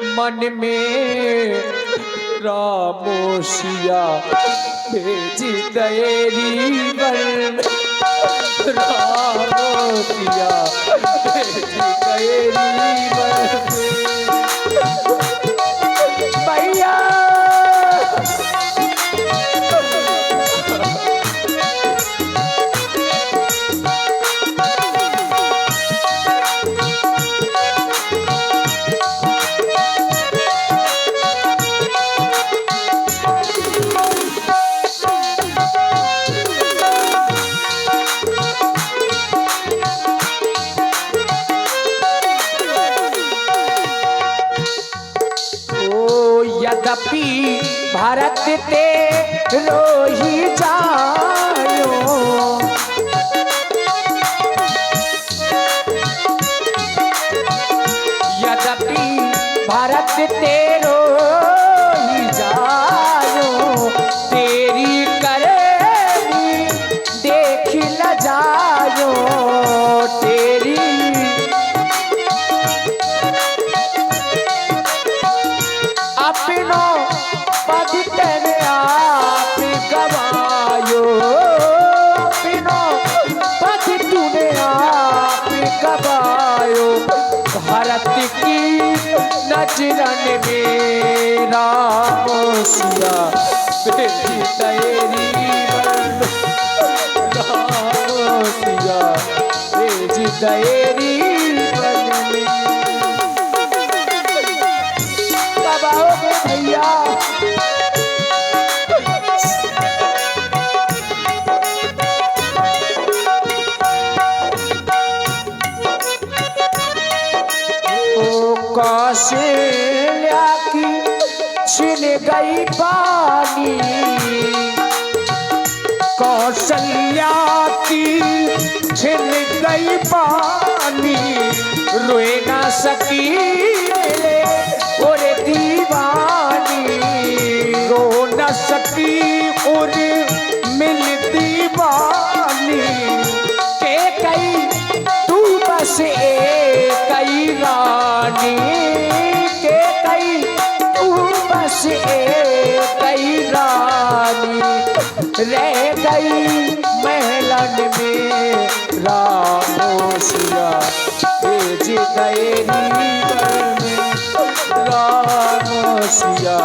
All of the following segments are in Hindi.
मन में रामोशिया भेज दयरी बन रामोशिया भेज दयरी बन भैया यद्यपि भारत ते रोही जायो यद्यपि भारत ते रोही जायो तेरी करेगी देख न जायो तेरी अपनो पद तेने आप गवायो अपनो पद तूने आप गवायो भारत की नजरन में रामोशिया बेटी तेरी बन रामोशिया बेटी तेरी भैया ओ कौशल्या की छिन गई पानी कौशल्या की छिन गई पानी रोए ना सकी और दीवानी रो न सकी और मिलती बानी के कई तू बस कई रानी के कई तू बस कई रानी रह गई महलन में रामोशिया भेज दयरी रामोशिया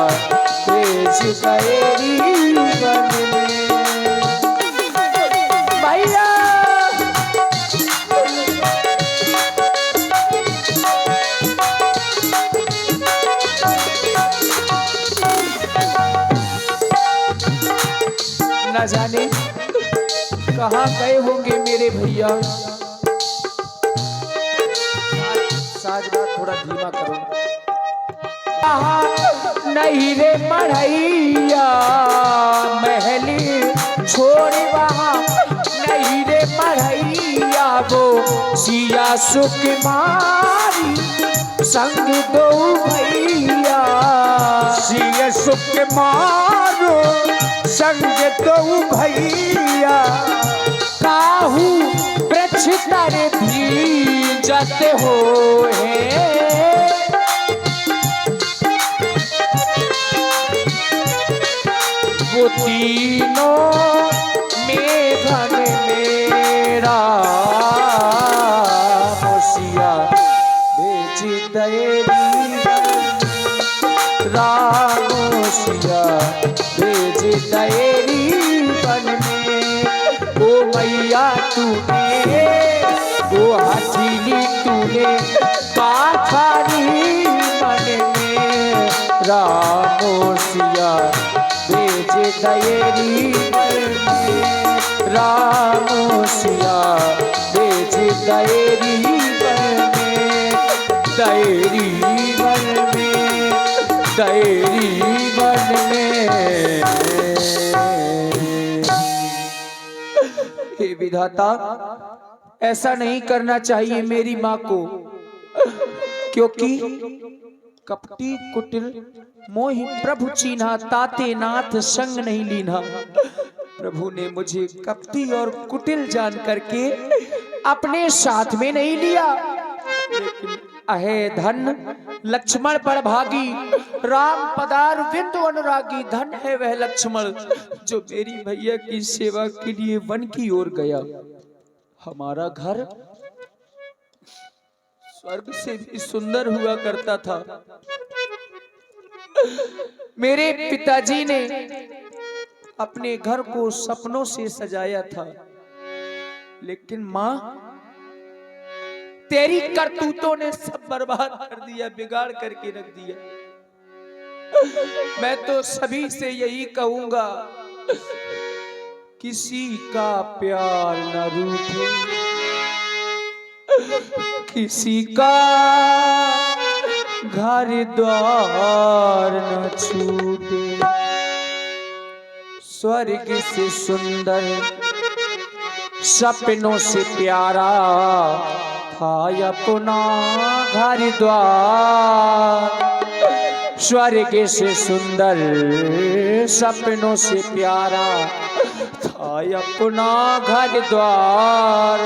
भेज दयरी बन भैया न जाने कहाँ गए होंगे मेरे भैया साज बात थोड़ा धीमा करो नहीं रे मढ़ैया महली छोड़ वहाँ नहीं रे मढ़ैया वो सिया सुकुमारी संग दो भैया सिया सुकुमारो संग दो भैया काहू वृक्ष तर भी जाते हो है वो तीनों में धन मेरा मोशिया भेज दयरी रामोशिया भेज दयरी बन में ओ मैया तूने वो हथेली तूने पाथरी मन में रामोशिया भेज दयरी रामोशिया भेज दयरी दयरी बन में दयरी बन में हे विधाता ऐसा नहीं करना चाहिए मेरी माँ को क्योंकि कपटी कुटिल मोहि प्रभु चीन्हा ताते नाथ संग नहीं लीना। प्रभु ने मुझे कपटी और कुटिल जान करके अपने साथ में नहीं लिया, लेकिन अहे धन लक्ष्मण पर भागी, राम पदार बिंदु अनुरागी। धन है वह लक्ष्मण जो मेरी भैया की सेवा के लिए वन की ओर गया। हमारा घर स्वर्ग से भी सुंदर हुआ करता था। मेरे पिताजी ने अपने घर को सपनों से सजाया था, लेकिन मां तेरी करतूतों ने सब बर्बाद कर दिया, बिगाड़ करके रख दिया। मैं तो सभी से यही कहूंगा, किसी का प्यार न रूठे, किसी का घर द्वार न छूटे। स्वर्ग से सुंदर सपनों से प्यारा था अपना घर द्वार। स्वर्ग से सुंदर सपनों से प्यारा था अपना घर द्वार।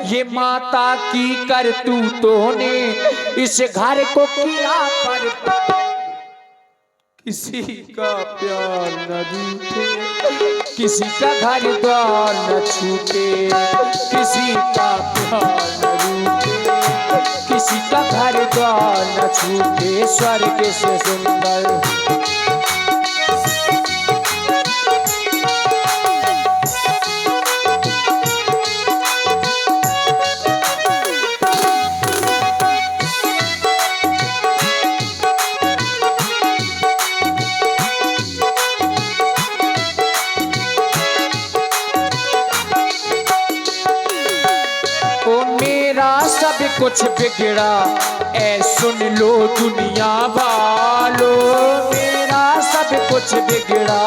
ये माता की करतूतों ने इस घर को किया पर, किसी का प्यार न रूठे, किसी का घर द्वार न छूटे। किसी का प्यार न रूठे, किसी का घर द्वार न छूटे। स्वर्ग से सुंदर सब कुछ बिगड़ा, ऐ सुन लो दुनिया वालों, मेरा सब कुछ बिगड़ा।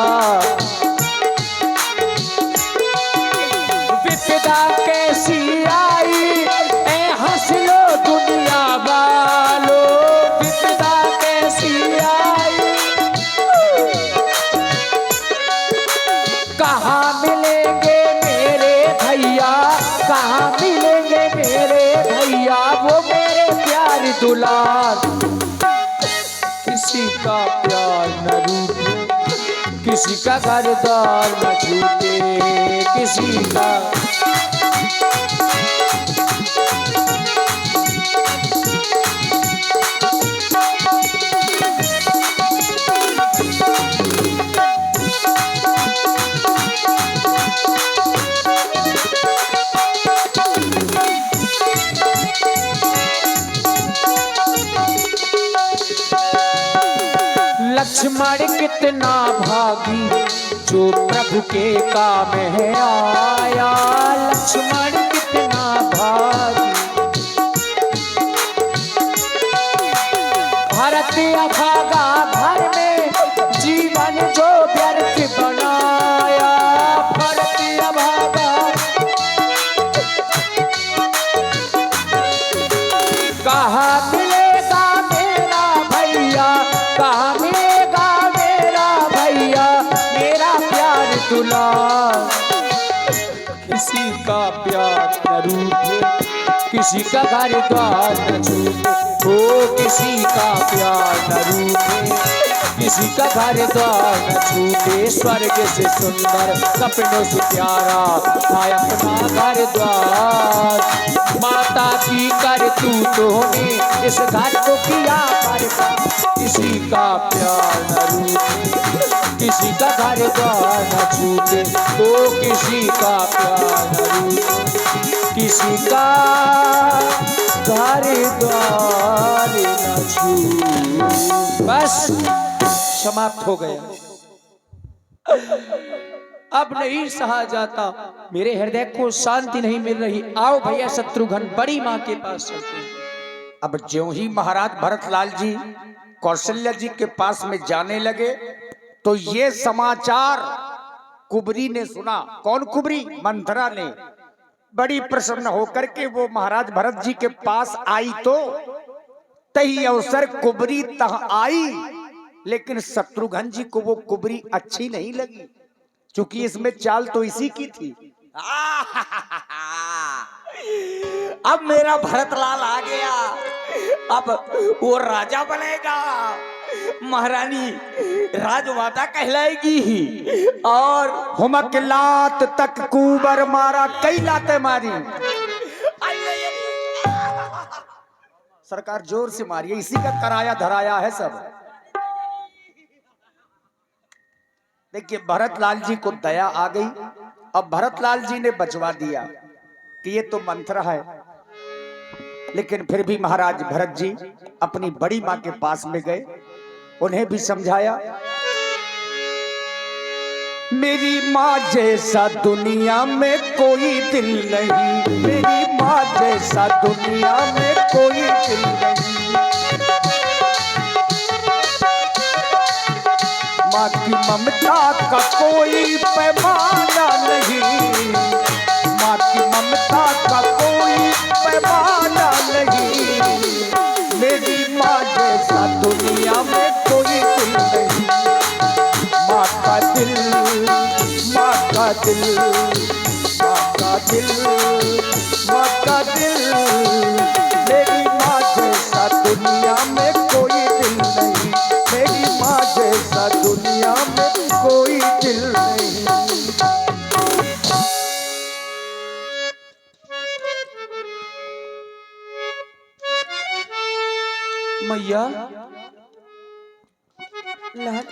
विपदा कैसी आई, ऐ हंस लो दुनिया वालों, विपदा कैसी आई। कहाँ मिलेंगे मेरे भैया, कहाँ मिलेंगे मेरे भैया, वो मेरे प्यार दुलार। किसी का प्यार न रूठे, किसी का घर द्वार न छूटे। किसी का लक्ष्मण कितना भागी जो प्रभु के काम है आया। लक्ष्मण कितना भागी, भरत अभागा घर में जीवन जो व्यर्थ बनाया। भरत अभागा कहाँ मिलेगा मेरा भैया, कहाँ मिलेगा मेरा भैया, मेरा प्यार दुलार। किसी का प्यार न रूठे, किसी का घर द्वार न छूटे। हो किसी का प्यार न रूठे, किसी का घर द्वार न छूटे। स्वर्ग से सुंदर सपनों से प्यारा था अपना घर द्वार। माता की करतूतों ने इस घर को किया पर, किसी का प्यार न रूठे, किसी का घर द्वार न छूटे। ओ किसी का प्यार न रूठे, किसी का घर द्वार न छूटे। बस समाप्त हो गया। अब नहीं सहा जाता, मेरे हृदय को शांति नहीं मिल रही। आओ भैया शत्रुघ्न, बड़ी माँ के पास चलते हैं। अब ज्यों ही महाराज भरतलाल जी कौशल्या जी के पास में जाने लगे तो ये समाचार कुबरी ने सुना। कौन कुबरी? मंथरा ने। बड़ी प्रसन्न होकर के वो महाराज भरत जी के पास आई तो तही अवसर कुबरी तह आई, लेकिन शत्रुघ्न जी को वो कुबरी अच्छी नहीं लगी, क्योंकि इसमें चाल तो इसी की थी। अब मेरा भरतलाल आ गया, अब वो राजा बनेगा, महारानी राजमाता कहलाएगी। और हुमक लात तक कुबर मारा, कई लाते मारी। सरकार जोर से मारिए, इसी का कराया धराया है सब। देखिए भरतलाल जी को दया आ गई। अब भरतलाल जी ने बचवा दिया कि ये तो मंत्र है, लेकिन फिर भी महाराज भरत जी अपनी बड़ी मां के पास में गए, उन्हें भी समझाया। मेरी माँ जैसा दुनिया में कोई दिल नहीं, मेरी माँ जैसा दुनिया में कोई दिल नहीं। माँ की ममता का कोई पैमाना नहीं, माँ की ममता का कोई पैमाना नहीं। मेरी माँ जैसा दुनिया में कोई दिल नहीं। माँ का दिल, माँ का दिल, माँ का दिल, माँ का दिल। मेरी माँ जैसा दुनिया में कोई दिल नहीं, मेरी माँ जैसा दुनिया में कोई दिल नहीं। मैया लाल,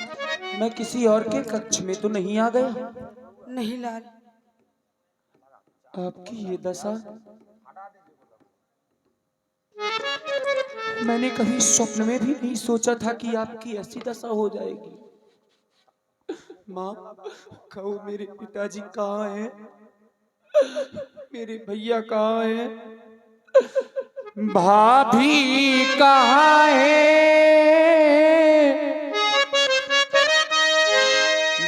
मैं किसी और के कक्ष में तो नहीं आ गया? नहीं लाल, आपकी ये दशा मैंने कभी स्वप्न में भी नहीं सोचा था कि आपकी ऐसी दशा हो जाएगी। माँ, कहो मेरे पिताजी कहाँ हैं? मेरे भैया कहाँ हैं? भाभी कहाँ है?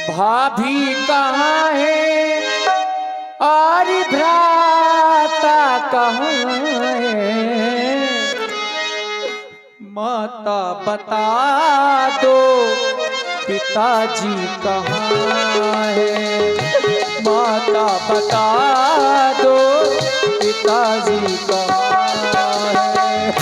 भाभी कहाँ है? और भ्राता कहाँ है? माता बता दो पिताजी कहाँ है? माता बता दो पिताजी कहाँ है?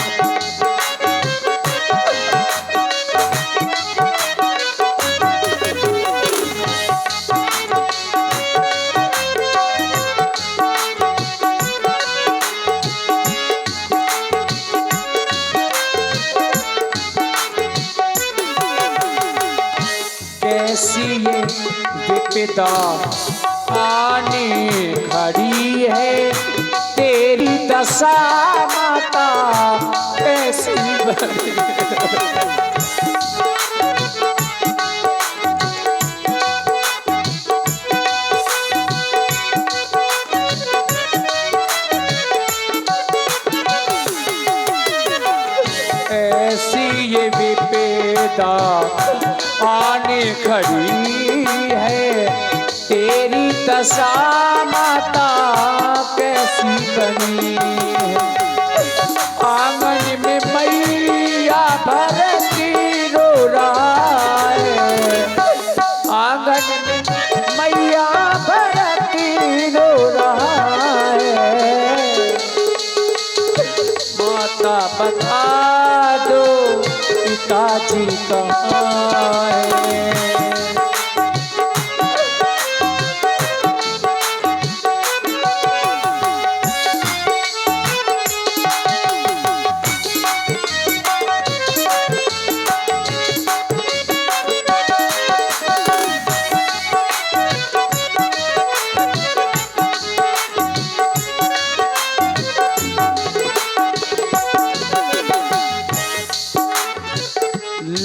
कैसी ये विपदा आने खड़ी है, तेरी दशा माता कैसी बनी। ऐसी ये विपदा आने खड़ी है, तेरी दशा माता कैसी बनी है। आंगन में मैया भरती रो रहा है, आंगन में मैया भरती रो रहा है। माता बता दो पिताजी कहाँ है?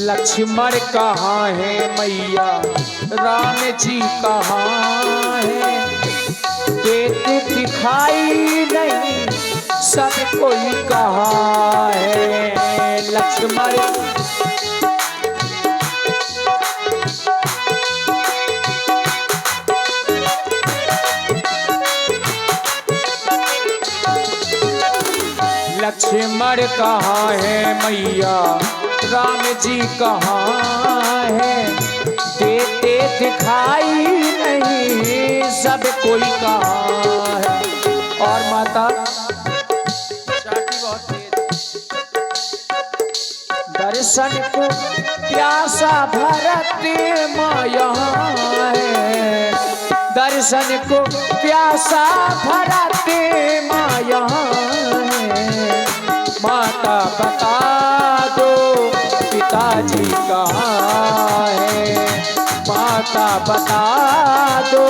लक्ष्मण कहाँ है मैया? राम जी कहाँ है? देते दिखाई नहीं, सब कोई कहाँ है? लक्ष्मण लक्ष्मण कहाँ है मैया? राम जी कहाँ है? देते दिखाई नहीं, सब कोई कहाँ है? और माता दर्शन को प्यासा भरत माँ यहाँ है, दर्शन को प्यासा भरत माँ यहाँ है। माता बता दो पिताजी कहाँ है, माता बता दो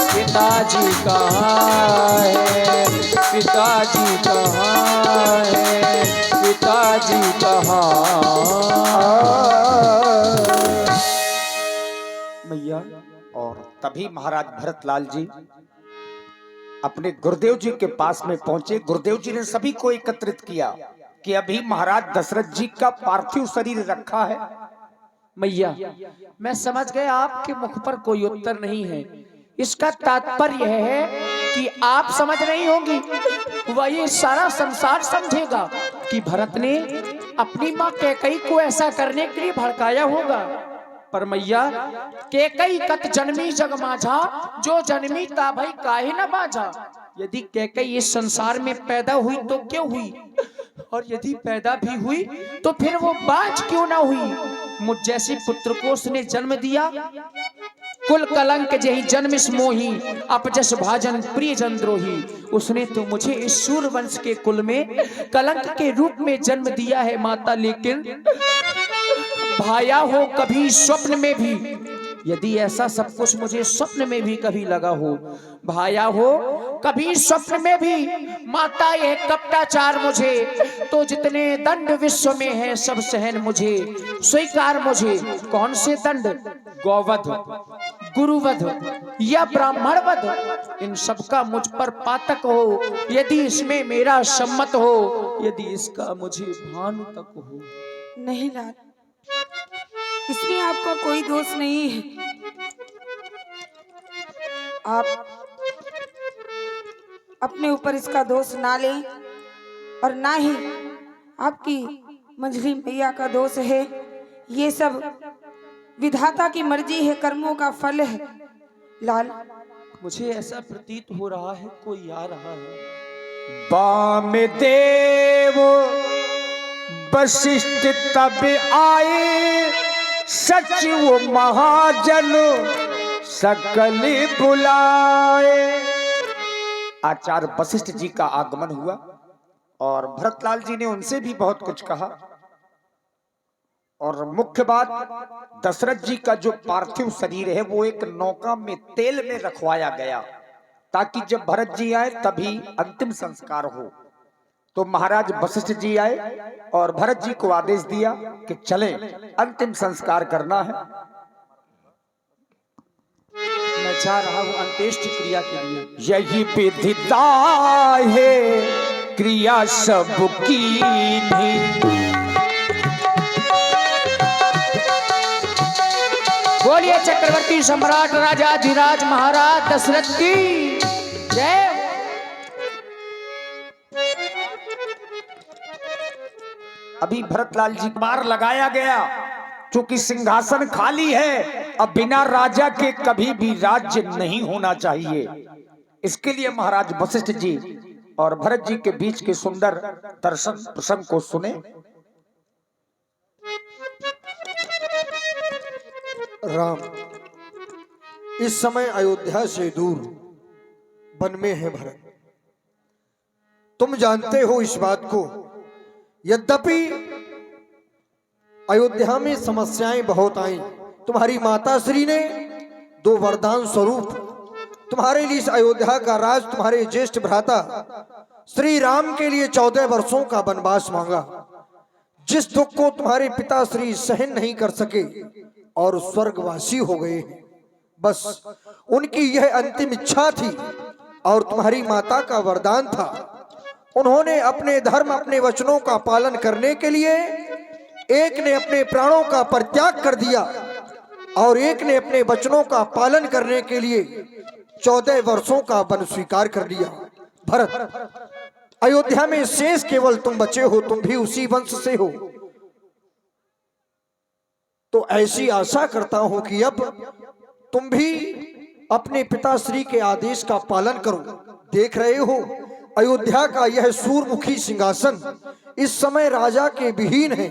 पिताजी कहाँ है, पिताजी कहाँ है, पिताजी कहाँ। मैया। और तभी महाराज भरतलाल जी अपने गुरुदेव जी के पास में पहुंचे। गुरुदेव जी ने सभी को एकत्रित किया कि अभी महाराज दशरथ जी का पार्थिव शरीर रखा है। मैया, मैं समझ गया आपके मुख पर कोई उत्तर नहीं है। इसका तात्पर्य है कि आप समझ नहीं होंगी, वही सारा संसार समझेगा कि भरत ने अपनी माँ कैकई को ऐसा करने के लिए भड़काया होगा। पर मैया, कैकई कत जन्मी जग माझा, जो जन्मी ता भाई काहे न बाजा। यदि कैकई इस संसार में पैदा हुई तो क्यों हुई, और यदि पैदा भी हुई तो फिर वो बाज क्यों ना हुई। मुझ जैसे पुत्र को उसने जन्म दिया, कुल कलंक जही जन्मिस मोही, अपजस भाजन प्रिय जंद्रोही। उसने तो मुझे इस सूर्यवंश के कुल में कलंक के रूप में जन्म दिया है माता, लेकिन भाया हो कभी स्वप्न में भी, यदि ऐसा सब कुछ मुझे स्वप्न में भी कभी लगा हो, भाया हो कभी स्वप्न में भी माता यह कपटाचार मुझे, तो जितने दंड विश्व में है सब सहन मुझे स्वीकार मुझे। कौन से दंड? गौवध, गुरुवध या ब्राह्मण वध, इन सब का मुझ पर पातक हो, यदि इसमें मेरा सम्मत हो, यदि इसका मुझे भान तक हो। नहीं लाल, इसमें आपका कोई दोष नहीं है। आप अपने ऊपर इसका दोष ना लें, और ना ही आपकी मंझली मैया का दोष है। ये सब विधाता की मर्जी है, कर्मों का फल है। लाल, मुझे ऐसा प्रतीत हो रहा है कोई आ रहा है। वामदेव वशिष्ठ तब आए, सचिव महाजन सकल बुलाए। आचार्य वशिष्ठ जी का आगमन हुआ और भरतलाल जी ने उनसे भी बहुत कुछ कहा। और मुख्य बात, दशरथ जी का जो पार्थिव शरीर है वो एक नौका में तेल में रखवाया गया, ताकि जब भरत जी आए तभी अंतिम संस्कार हो। तो महाराज वशिष्ठ जी आए और भरत जी को आदेश दिया कि चलें, अंतिम संस्कार करना है। मैं जा रहा हूँ अंत्येष्टि क्रिया के लिए। यही विधिता है क्रिया सब की भी। बोलिए चक्रवर्ती सम्राट राजा धीराज महाराज दशरथ की जय। अभी भरतलाल जी बार लगाया गया, क्योंकि सिंहासन खाली है। अब बिना राजा के कभी भी राज्य नहीं होना चाहिए। इसके लिए महाराज वशिष्ठ जी और भरत जी के बीच के सुंदर दर्शन प्रसंग को सुने। राम इस समय अयोध्या से दूर वन में है भरत। तुम जानते हो इस बात को। यद्यपि अयोध्या में समस्याएं बहुत आई, तुम्हारी माता श्री ने 2 वरदान स्वरूप तुम्हारे लिए इस अयोध्या का राज तुम्हारे ज्येष्ठ भ्राता श्री राम के लिए 14 वर्षों का वनवास मांगा। जिस दुख को तुम्हारे पिता श्री सहन नहीं कर सके और स्वर्गवासी हो गए। बस उनकी यह अंतिम इच्छा थी और तुम्हारी माता का वरदान था। उन्होंने अपने धर्म अपने वचनों का पालन करने के लिए एक ने अपने प्राणों का परित्याग कर दिया और एक ने अपने वचनों का पालन करने के लिए 14 वर्षों का वन स्वीकार कर लिया। भरत, अयोध्या में शेष केवल तुम बचे हो, तुम भी उसी वंश से हो। तो ऐसी आशा करता हूं कि अब तुम भी अपने पिताश्री के आदेश का पालन करो। देख रहे हो अयोध्या का यह सूर्यमुखी सिंहासन इस समय राजा के विहीन है।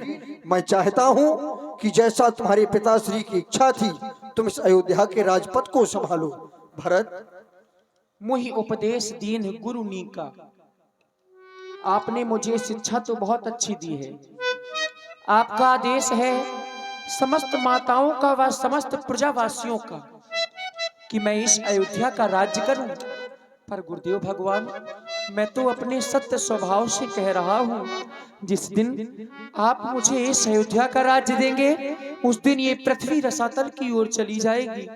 मैं चाहता हूं कि जैसा तुम्हारे पिताश्री की इच्छा थी तुम इस अयोध्या के राजपथ को संभालो। भरत, मुहि उपदेश दीन गुरु नीका। आपने मुझे शिक्षा तो बहुत अच्छी दी है। आपका आदेश है समस्त माताओं का व समस्त प्रजावासियों का कि मैं इस अयोध्या का राज्य करूं, पर गुरुदेव भगवान मैं तो अपने सत्य स्वभाव से कह रहा हूं, जिस दिन आप मुझे इस अयोध्या का राज्य देंगे उस दिन ये पृथ्वी रसातल की ओर चली जाएगी।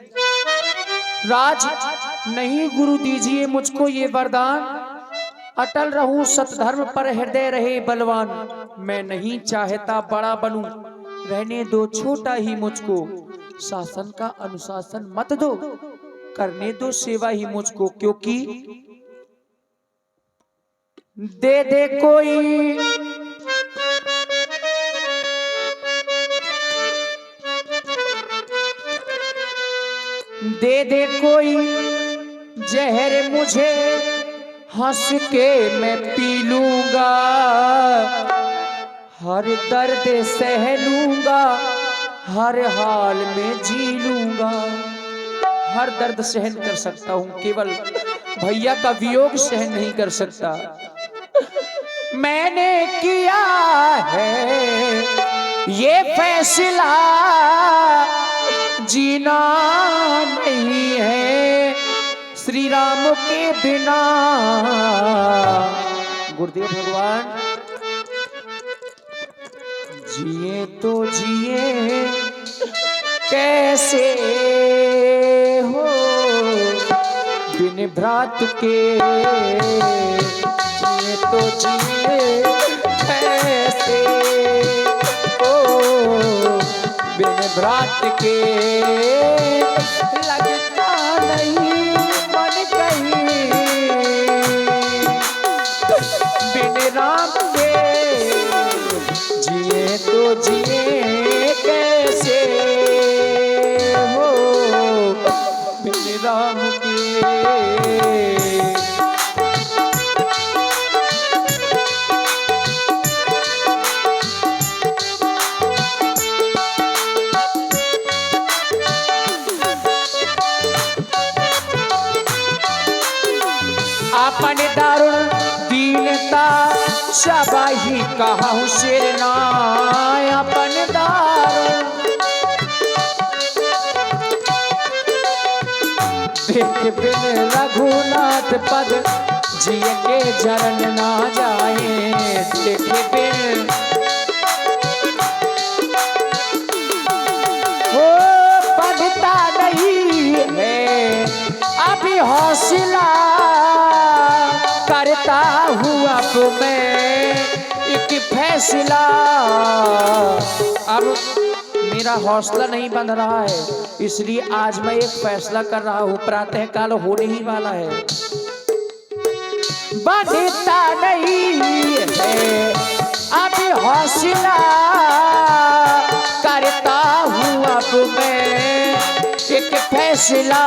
राज नहीं गुरु दीजिए मुझको ये वरदान, अटल रहूं सतधर्म पर हृदय रहे बलवान। मैं नहीं चाहता बड़ा बनूं, रहने दो छोटा ही मुझको। शासन का अनुशासन मत दो, करने दो सेवा ही मुझको। क्योंकि दे दे कोई दे दे कोई जहर मुझे, हंस के मैं पी लूंगा। हर दर्द सह लूंगा, हर हाल में जी लूंगा। हर दर्द सहन कर सकता हूं, केवल भैया का वियोग सहन नहीं कर सकता। मैंने किया है ये फैसला, जीना नहीं है श्री राम के बिना। गुरुदेव भगवान जिए तो जिए कैसे हो बिन भ्रात के, जिए तो जिए कैसे हो बिन भ्रात के। लगता नहीं मन कहीं बिन राम के, जिए तो जिए कैसे हो बिन राम के। अपन दारुण दीनता शाबाही कहूँ शेरना। अपन दारुण देख बिन रघुनाथ पद, जिए के जरन ना जाए। देख बिन हो पढ़ता नहीं है अभी हौसला, करता हूँ अब मैं एक फैसला। अब मेरा हौसला नहीं बन रहा है, इसलिए आज मैं एक फैसला कर रहा हूँ। प्रातः काल होने ही वाला है। बढ़ता नहीं है अभी हौसला, करता हूँ अब मैं एक फैसला।